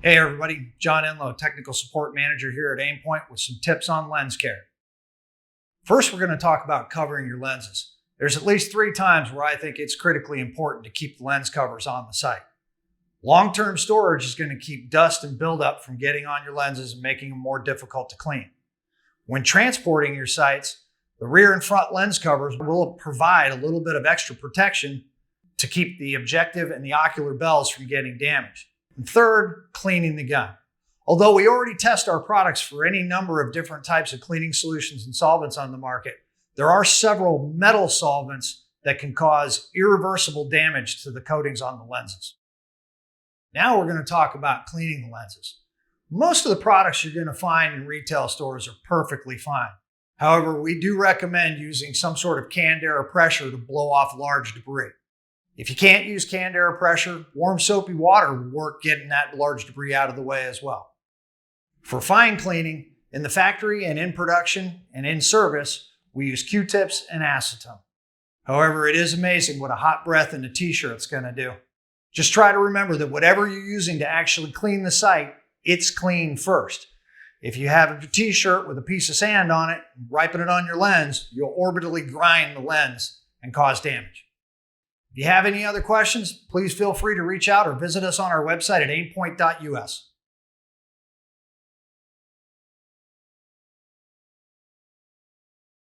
Hey everybody, John Enloe, Technical Support Manager here at Aimpoint with some tips on lens care. First, we're going to talk about covering your lenses. There's at least 3 times where I think it's critically important to keep the lens covers on the site. Long-term storage is going to keep dust and buildup from getting on your lenses and making them more difficult to clean. When transporting your sights, the rear and front lens covers will provide a little bit of extra protection to keep the objective and the ocular bells from getting damaged. And third, cleaning the gun. Although we already test our products for any number of different types of cleaning solutions and solvents on the market, there are several metal solvents that can cause irreversible damage to the coatings on the lenses. Now we're going to talk about cleaning the lenses. Most of the products you're going to find in retail stores are perfectly fine. However, we do recommend using some sort of canned air or pressure to blow off large debris. If you can't use canned air pressure, warm soapy water will work getting that large debris out of the way as well. For fine cleaning, in the factory and in production and in service, we use Q-tips and acetone. However, it is amazing what a hot breath in a t-shirt's going to do. Just try to remember that whatever you're using to actually clean the sight, it's clean first. If you have a t-shirt with a piece of sand on it, and ripen it on your lens, you'll orbitally grind the lens and cause damage. If you have any other questions, please feel free to reach out or visit us on our website at aimpoint.us.